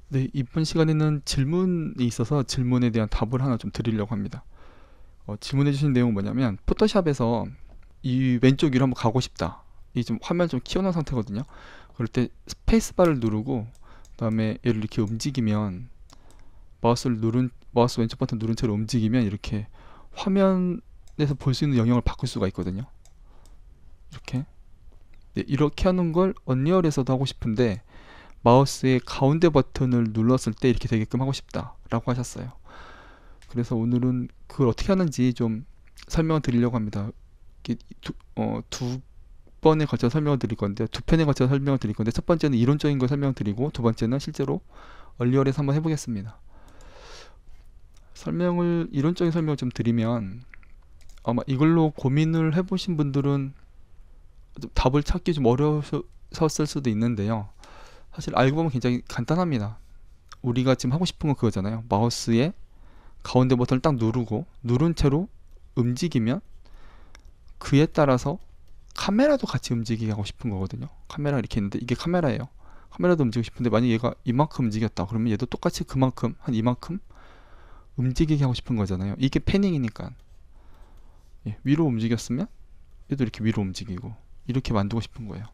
네, 이번 시간에는 질문이 있어서 질문에 대한 답을 하나 좀 드리려고 합니다. 질문해 주신 내용은 뭐냐면 포토샵에서 이 왼쪽 위로 한번 가고 싶다. 이 좀 화면 좀 키워놓은 상태거든요. 그럴 때 스페이스바를 누르고 그다음에 얘를 이렇게 움직이면 마우스 왼쪽 버튼 누른 채로 움직이면 이렇게 화면에서 볼 수 있는 영역을 바꿀 수가 있거든요. 이렇게. 네, 이렇게 하는 걸 언리얼에서도 하고 싶은데 마우스의 가운데 버튼을 눌렀을 때 이렇게 되게끔 하고 싶다라고 하셨어요. 그래서 오늘은 그걸 어떻게 하는지 좀 설명을 드리려고 합니다. 두 번에 걸쳐 설명을 드릴 건데, 두 편에 걸쳐 설명을 드릴 건데, 첫 번째는 이론적인 걸 설명을 드리고, 두 번째는 실제로 얼리얼에서 한번 해보겠습니다. 이론적인 설명을 좀 드리면, 아마 이걸로 고민을 해보신 분들은 좀 답을 찾기 좀 어려웠을 수도 있는데요. 사실 알고 보면 굉장히 간단합니다. 우리가 지금 하고 싶은 건 그거잖아요. 마우스의 가운데 버튼을 딱 누르고 누른 채로 움직이면 그에 따라서 카메라도 같이 움직이게 하고 싶은 거거든요. 카메라 이렇게 있는데 이게 카메라예요. 카메라도 움직이고 싶은데 만약 얘가 이만큼 움직였다 그러면 얘도 똑같이 그만큼 한 이만큼 움직이게 하고 싶은 거잖아요. 이게 패닝이니까. 예, 위로 움직였으면 얘도 이렇게 위로 움직이고 이렇게 만들고 싶은 거예요.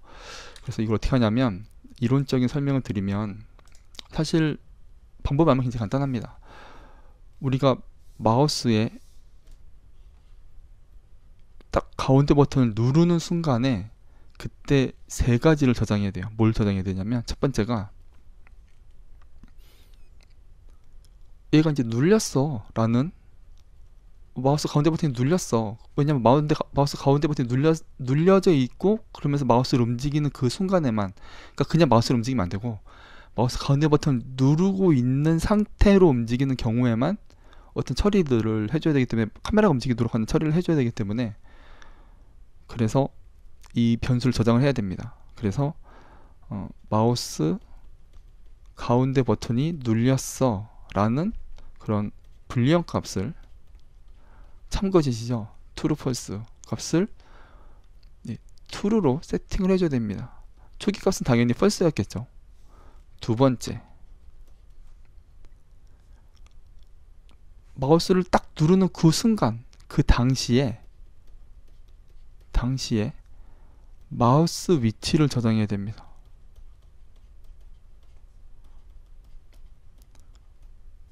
그래서 이걸 어떻게 하냐면 이론적인 설명을 드리면 사실 방법이 아마 굉장히 간단합니다. 우리가 마우스에 딱 가운데 버튼을 누르는 순간에 그때 세 가지를 저장해야 돼요. 뭘 저장해야 되냐면 첫 번째가 얘가 이제 눌렸어 라는, 마우스 가운데 버튼이 눌렸어. 왜냐면 마우스 가운데 버튼이 눌려져 있고 그러면서 마우스를 움직이는 그 순간에만, 그러니까 그냥 마우스를 움직이면 안 되고 마우스 가운데 버튼을 누르고 있는 상태로 움직이는 경우에만 어떤 처리들을 해줘야 되기 때문에, 카메라가 움직이도록 하는 처리를 해줘야 되기 때문에, 그래서 이 변수를 저장을 해야 됩니다. 그래서 마우스 가운데 버튼이 눌렸어 라는 그런 불리한 값을, 참고지시죠? true, false 값을 true로 세팅을 해줘야 됩니다. 초기 값은 당연히 false였겠죠. 두 번째, 마우스를 딱 누르는 그 순간, 그 당시에 마우스 위치를 저장해야 됩니다.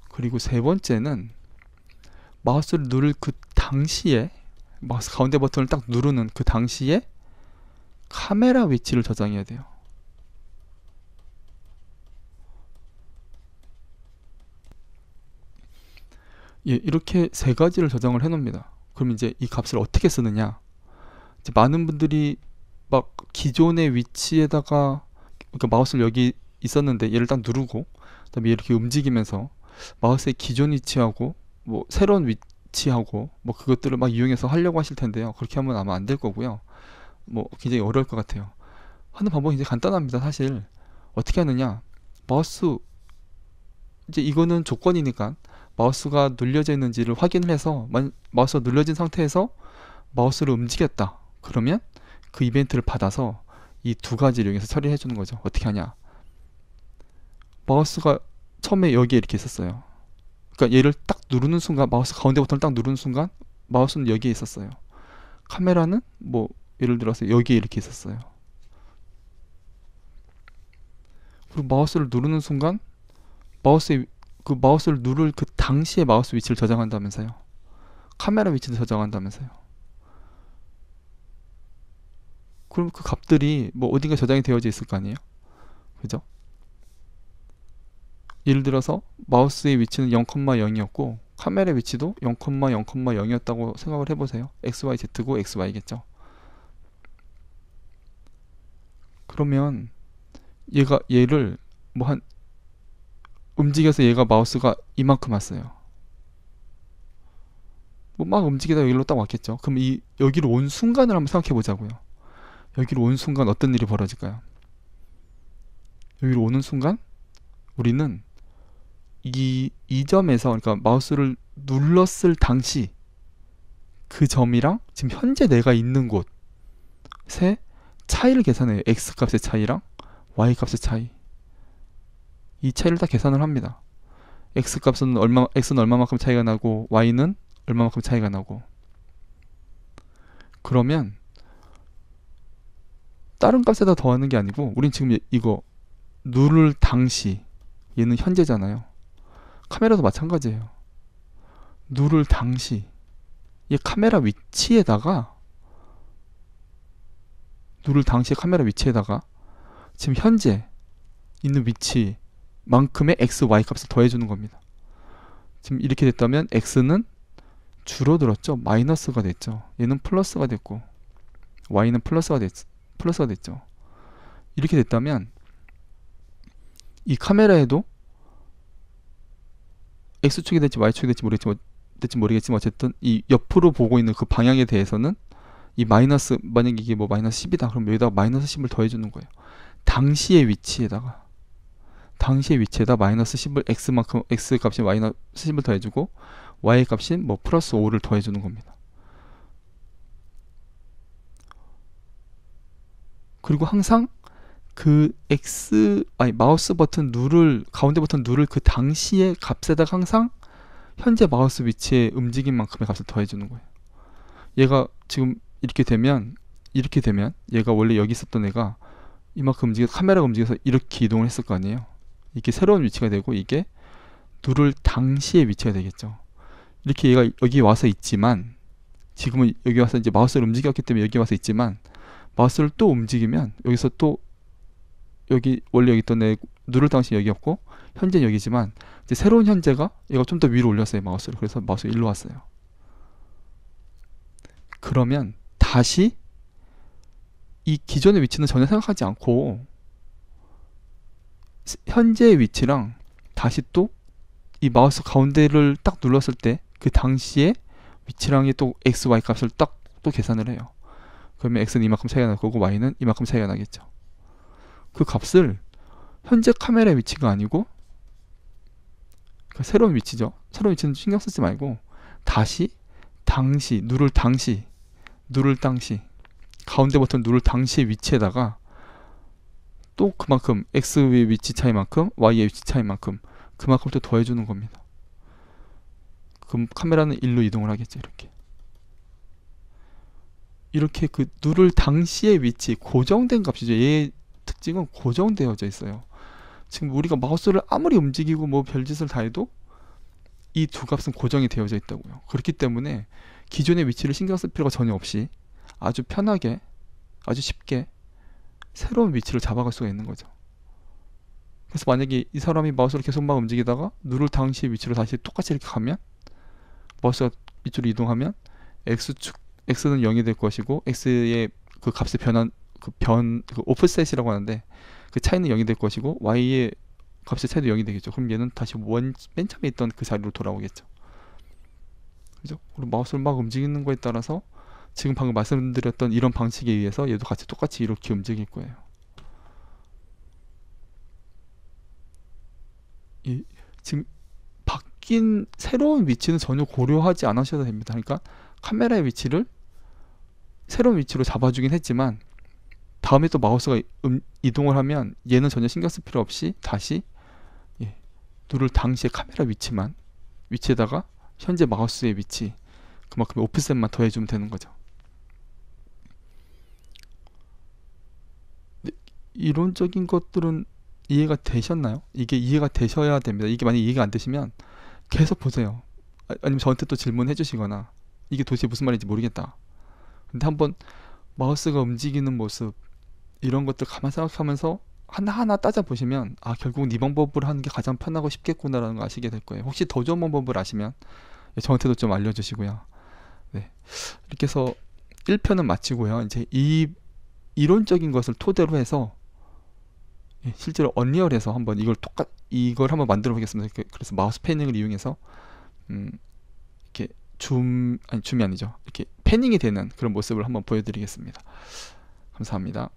그리고 세 번째는 마우스를 누를 그 당시에, 마우스 가운데 버튼을 딱 누르는 그 당시에 카메라 위치를 저장해야 돼요. 예, 이렇게 세 가지를 저장을 해 놓습니다. 그럼 이제 이 값을 어떻게 쓰느냐? 이제 많은 분들이 막 기존의 위치에다가, 그러니까 마우스를 여기 있었는데 얘를 딱 누르고 그다음에 이렇게 움직이면서 마우스의 기존 위치하고 뭐 새로운 위치하고 뭐 그것들을 막 이용해서 하려고 하실 텐데요. 그렇게 하면 아마 안 될 거고요. 뭐 굉장히 어려울 것 같아요. 하는 방법이 이제 간단합니다. 사실 어떻게 하느냐? 마우스, 이제 이거는 조건이니까 마우스가 눌려져 있는지를 확인을 해서, 마우스가 눌려진 상태에서 마우스를 움직였다 그러면 그 이벤트를 받아서 이 두 가지를 이용해서 처리해 주는 거죠. 어떻게 하냐? 마우스가 처음에 여기에 이렇게 있었어요. 그러니까 얘를 딱 누르는 순간, 마우스 가운데 버튼을 딱 누르는 순간 마우스는 여기에 있었어요. 카메라는 뭐 예를 들어서 여기에 이렇게 있었어요. 그리고 마우스를 누르는 순간 마우스를 누를 그 당시에 마우스 위치를 저장한다면서요. 카메라 위치도 저장한다면서요. 그럼 그 값들이 뭐 어딘가 저장이 되어져 있을 거 아니에요? 그죠? 예를 들어서 마우스의 위치는 0,0이었고 카메라 위치도 0,0,0이었다고 생각을 해보세요. XYZ고 XY겠죠. 그러면 얘를 뭐 한 움직여서 얘가 마우스가 이만큼 왔어요. 뭐 막 움직이다 여기로 딱 왔겠죠. 그럼 이 여기로 온 순간을 한번 생각해 보자고요. 여기로 온 순간 어떤 일이 벌어질까요? 여기로 오는 순간 우리는 이 점에서, 그러니까 마우스를 눌렀을 당시 그 점이랑 지금 현재 내가 있는 곳의 차이를 계산해요. x 값의 차이랑 y 값의 차이. 이 차이를 다 계산을 합니다. x값은 x는 얼마만큼 차이가 나고 y는 얼마만큼 차이가 나고. 그러면 다른 값에다 더하는 게 아니고 우린 지금 이거 누를 당시, 얘는 현재잖아요. 카메라도 마찬가지예요. 누를 당시, 얘 카메라 위치에다가 누를 당시의 카메라 위치에다가 지금 현재 있는 위치만큼의 x, y 값을 더해주는 겁니다. 지금 이렇게 됐다면 x는 줄어들었죠. 마이너스가 됐죠. 얘는 플러스가 됐고 y는 플러스가 됐죠. 이렇게 됐다면 이 카메라에도 x축이 될지 y축이 될지 모르겠지만 어쨌든 이 옆으로 보고 있는 그 방향에 대해서는 이 마이너스, 만약에 이게 뭐 마이너스 10이다 그럼 여기다가 마이너스 10을 더해주는 거예요. 당시의 위치에다 마이너스 10을 x 값이 마이너스 10을 더해주고 y 값이 뭐 플러스 5를 더해주는 겁니다. 그리고 항상 그 마우스 버튼 가운데 버튼 누를 그 당시의 값에다가 항상 현재 마우스 위치의 움직임 만큼의 값을 더해주는 거예요. 얘가 지금 이렇게 되면 얘가 원래 여기 있었던 애가 이만큼 카메라가 움직여서 이렇게 이동을 했을 거 아니에요. 이게 새로운 위치가 되고 이게 누를 당시의 위치가 되겠죠. 이렇게 얘가 여기 와서 있지만 지금은 여기 와서 이제 마우스를 움직였기 때문에 여기 와서 있지만 마우스를 또 움직이면 여기서 또 여기 원래 여기 있던 애 누를 당시 여기였고 현재는 여기지만 이제 새로운 현재가 얘가 좀 더 위로 올렸어요, 마우스를. 그래서 마우스가 일로 왔어요. 그러면 다시 이 기존의 위치는 전혀 생각하지 않고 현재의 위치랑 다시 또 이 마우스 가운데를 딱 눌렀을 때 그 당시의 위치랑의 또 x, y 값을 딱 또 계산을 해요. 그러면 x는 이만큼 차이가 날 거고 y는 이만큼 차이가 나겠죠. 그 값을 현재 카메라의 위치가 아니고 새로운 위치죠. 새로운 위치는 신경 쓰지 말고 다시 누를 당시 가운데 버튼 누를 당시의 위치에다가 또 그만큼 x의 위치 차이만큼 y의 위치 차이만큼 그만큼 또 더해주는 겁니다. 그럼 카메라는 1로 이동을 하겠죠. 이렇게 그 누를 당시의 위치 고정된 값이죠. 얘의 특징은 고정되어져 있어요. 지금 우리가 마우스를 아무리 움직이고 뭐 별짓을 다 해도 이 두 값은 고정이 되어져 있다고요. 그렇기 때문에 기존의 위치를 신경 쓸 필요가 전혀 없이 아주 편하게 아주 쉽게 새로운 위치를 잡아갈 수가 있는 거죠. 그래서 만약에 이 사람이 마우스를 계속 막 움직이다가 누를 당시의 위치로 다시 똑같이 이렇게 가면 마우스가 밑으로 이동하면 x는 0이 될 것이고 x의 그 값의 그 오프셋이라고 하는데 그 차이는 0이 될 것이고 y의 값의 차이도 0이 되겠죠. 그럼 얘는 다시 맨 처음에 있던 그 자리로 돌아오겠죠. 그죠? 그리고 마우스를 막 움직이는 거에 따라서 지금 방금 말씀드렸던 이런 방식에 의해서 얘도 같이 똑같이 이렇게 움직일 거예요. 지금 바뀐 새로운 위치는 전혀 고려하지 않으셔도 됩니다. 그러니까 카메라의 위치를 새로운 위치로 잡아주긴 했지만 다음에 또 마우스가 이동을 하면 얘는 전혀 신경 쓸 필요 없이 다시 누를 당시의 카메라 위치에다가 현재 마우스의 위치 그만큼의 오프셋만 더해주면 되는 거죠. 이론적인 것들은 이해가 되셨나요? 이게 이해가 되셔야 됩니다. 이게 만약 이해가 안 되시면 계속 보세요. 아니면 저한테 또 질문해 주시거나 이게 도대체 무슨 말인지 모르겠다. 근데 한번 마우스가 움직이는 모습 이런 것들 가만 생각하면서 하나하나 따져보시면 아 결국 이 방법을 하는 게 가장 편하고 쉽겠구나라는 걸 아시게 될 거예요. 혹시 더 좋은 방법을 아시면 저한테도 좀 알려주시고요. 네. 이렇게 해서 1편은 마치고요. 이제 이 이론적인 것을 토대로 해서 실제로 언리얼에서 한번 이걸 한번 만들어 보겠습니다. 그래서 마우스 패닝을 이용해서 이렇게 줌이 아니죠. 이렇게 패닝이 되는 그런 모습을 한번 보여드리겠습니다. 감사합니다.